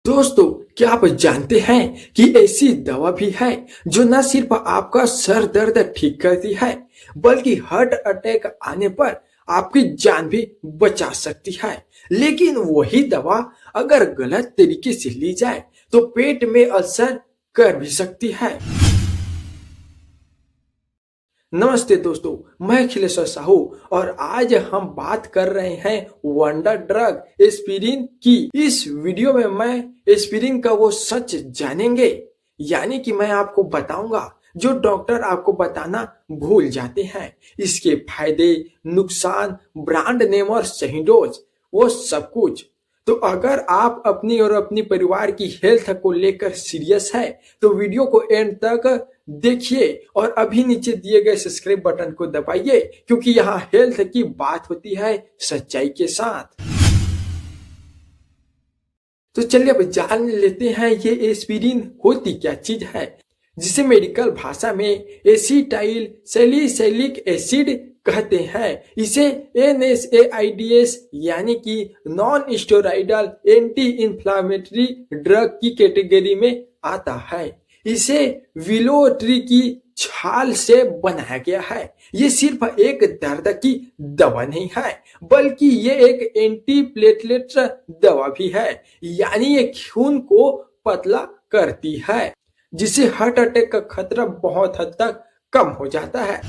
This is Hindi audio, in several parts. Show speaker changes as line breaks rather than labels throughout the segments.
दोस्तों, क्या आप जानते हैं कि ऐसी दवा भी है जो न सिर्फ आपका सर दर्द ठीक करती है बल्कि हार्ट अटैक आने पर आपकी जान भी बचा सकती है। लेकिन वही दवा अगर गलत तरीके से ली जाए तो पेट में असर कर भी सकती है। नमस्ते दोस्तों, मैं अखिलेश्वर साहू और आज हम बात कर रहे हैं वंडर ड्रग एस्पिरिन की। इस वीडियो में मैं एस्पिरिन का वो सच जानेंगे, यानी कि मैं आपको बताऊंगा जो डॉक्टर आपको बताना भूल जाते हैं। इसके फायदे, नुकसान, ब्रांड नेम और सही डोज, वो सब कुछ। तो अगर आप अपनी और अपनी परिवार की हेल्थ को लेकर सीरियस है तो वीडियो को एंड तक देखिए और अभी नीचे दिए गए सब्सक्राइब बटन को दबाइए, क्योंकि यहाँ हेल्थ की बात होती है सच्चाई के साथ। तो चलिए अब जान लेते हैं ये एस्पिरिन होती क्या चीज है, जिसे मेडिकल भाषा में एसिटाइल सैलिसिलिक एसिड कहते हैं। इसे NSAIDs यानी कि non steroidal anti inflammatory drug की कैटेगरी में आता है। इसे विलो ट्री की छाल से बनाया गया है। ये सिर्फ एक दर्द की दवा नहीं है बल्कि ये एक एंटी प्लेटलेट दवा भी है, यानी ये खून को पतला करती है, जिससे हार्ट अटैक का खतरा बहुत हद तक कम हो जाता है।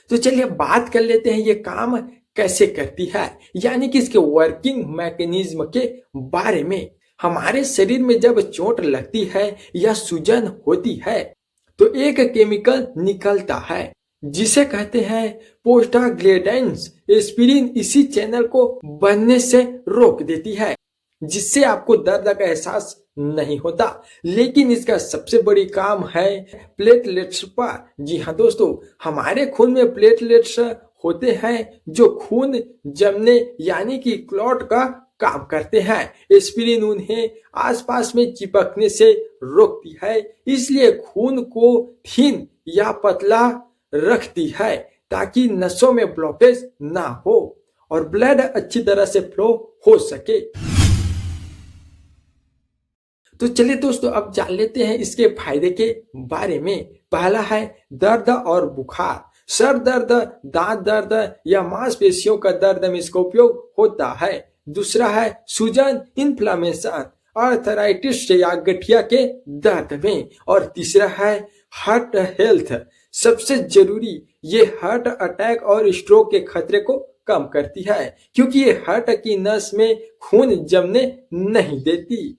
तो चलिए बात कर लेते हैं ये काम कैसे करती है, यानी कि इसके वर्किंग मैकेनिज्म के बारे में। हमारे शरीर में जब चोट लगती है या सूजन होती है तो एक केमिकल निकलता है जिसे कहते हैं प्रोस्टाग्लैंडिन्स। एस्पिरिन इसी चैनल को बनने से रोक देती है, जिससे आपको दर्द का एहसास नहीं होता। लेकिन इसका सबसे बड़ी काम है प्लेटलेट्स पर। जी हाँ दोस्तों, हमारे खून में प्लेटलेट्स होते हैं जो खून जमने यानी कि क्लॉट का काम करते हैं। एस्पिरिन उन्हें आसपास में चिपकने से रोकती है, इसलिए खून को थीन या पतला रखती है ताकि नसों में ब्लॉकेज ना हो और ब्लड अच्छी तरह से फ्लो हो सके। तो चलिए दोस्तों अब जान लेते हैं इसके फायदे के बारे में। पहला है दर्द और बुखार। सर दर्द, दांत दर्द या मांसपेशियों का दर्द में इसका उपयोग होता है। दूसरा है सूजन, इन्फ्लामेशन, आर्थराइटिस या गठिया के दर्द में। और तीसरा है हार्ट हेल्थ। सबसे जरूरी, ये हार्ट अटैक और स्ट्रोक के खतरे को कम करती है, क्योंकि ये हार्ट की नस में खून जमने नहीं देती।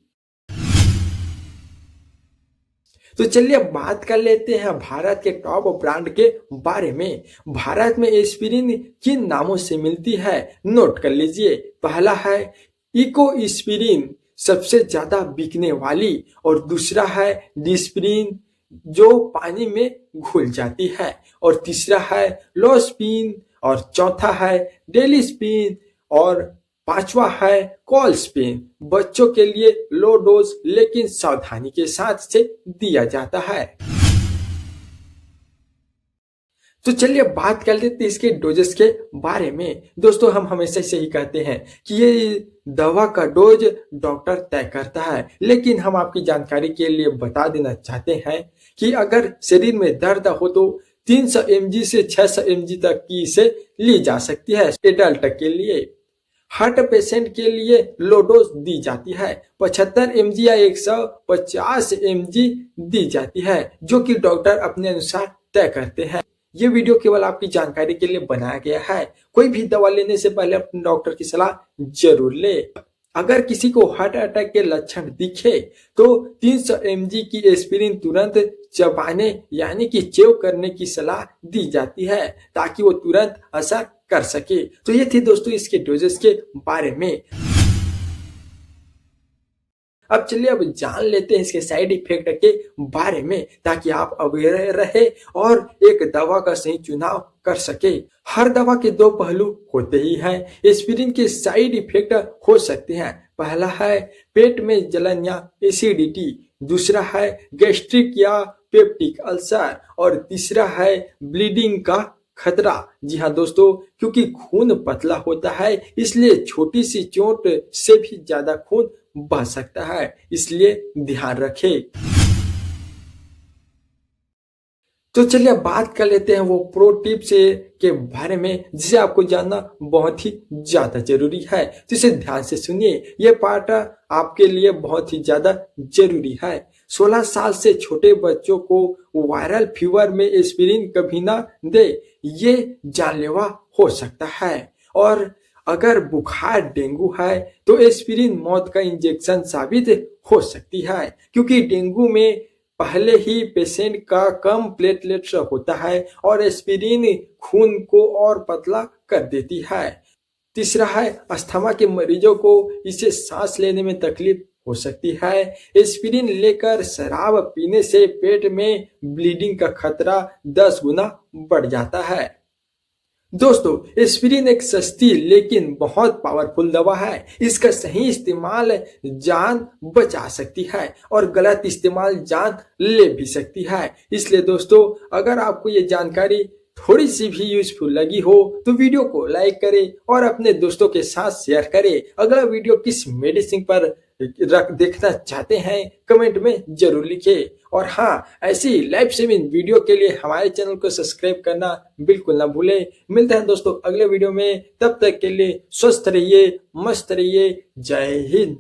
तो चलिए बात कर लेते हैं भारत के टॉप ब्रांड के बारे में। भारत में एस्पिरिन किन नामों से मिलती है, नोट कर लीजिए। पहला है इको एस्पिरिन, सबसे ज्यादा बिकने वाली, और दूसरा है डिस्प्रिन जो पानी में घुल जाती है, और तीसरा है लोस्पिन, और चौथा है डेलिस्पिन, और पांचवा है कॉलस्पिन। बच्चों के लिए लो डोज लेकिन सावधानी के साथ से दिया जाता है। तो चलिए बात कर लेते हैं इसके डोजेस के बारे में। दोस्तों, हम हमेशा से ही कहते हैं कि ये दवा का डोज डॉक्टर तय करता है, लेकिन हम आपकी जानकारी के लिए बता देना चाहते हैं कि अगर शरीर में दर्द हो तो 300 mg से 600 mg तक की इसे ली जा सकती है एडल्ट के लिए। हार्ट पेशेंट के लिए लो डोज दी जाती है, 75 mg या 150 mg दी जाती है, जो कि डॉक्टर अपने अनुसार तय करते हैं। ये वीडियो केवल आपकी जानकारी के लिए बनाया गया है। कोई भी दवा लेने से पहले अपने डॉक्टर की सलाह जरूर ले। अगर किसी को हार्ट अटैक के लक्षण दिखे तो 300 mg की एस्पिरिन तुरंत चबाने यानी कि च्यव करने की सलाह दी जाती है ताकि वो तुरंत असर कर सके। तो ये थी दोस्तों इसके डोजेस के बारे में। अब चलिए अब जान लेते हैं इसके साइड इफेक्ट के बारे में, ताकि आप अवेयर रहे और एक दवा का सही चुनाव कर सके। हर दवा के दो पहलू होते ही हैं। एस्पिरिन के साइड इफेक्ट हो सकते हैं। पहला है पेट में जलन या एसिडिटी, दूसरा है गैस्ट्रिक या पेप्टिक अल्सर, और तीसरा है ब्लीडिंग का खतरा। जी हाँ दोस्तों, क्योंकि खून पतला होता है इसलिए छोटी सी चोट से भी ज्यादा खून बह सकता है, इसलिए ध्यान रखें। तो चलिए अब बात कर लेते हैं वो प्रो टिप्स के बारे में जिसे आपको जानना बहुत ही ज्यादा जरूरी है। तो इसे ध्यान से सुनिए, ये पार्ट आपके लिए बहुत ही ज्यादा जरूरी है। 16 साल से छोटे बच्चों को वायरल फीवर में एस्पिरिन कभी ना दे, ये जानलेवा हो सकता है। और अगर बुखार डेंगू है तो एस्पिरिन मौत का इंजेक्शन साबित हो सकती है, क्योंकि डेंगू में पहले ही पेशेंट का कम प्लेटलेट्स होता है और एस्पिरिन खून को और पतला कर देती है। तीसरा है अस्थमा के मरीजों को इसे सांस लेने में तकलीफ हो सकती है। एस्पिरिन लेकर शराब पीने से पेट में ब्लीडिंग का खतरा 10 गुना बढ़ जाता है। दोस्तों, एस्पिरिन एक सस्ती लेकिन बहुत पावरफुल दवा है। इसका सही इस्तेमाल जान बचा सकती है और गलत इस्तेमाल जान ले भी सकती है। इसलिए दोस्तों, अगर आपको ये जानकारी थोड़ी सी भी यूजफुल लगी हो तो वीडियो को लाइक करें और अपने दोस्तों के साथ शेयर करें। अगला वीडियो किस मेडिसिन पर रख देखना चाहते हैं कमेंट में जरूर लिखें। और हाँ, ऐसी लाइफ सेविंग वीडियो के लिए हमारे चैनल को सब्सक्राइब करना बिल्कुल ना भूलें। मिलते हैं दोस्तों अगले वीडियो में, तब तक के लिए स्वस्थ रहिए, मस्त रहिए। जय हिंद।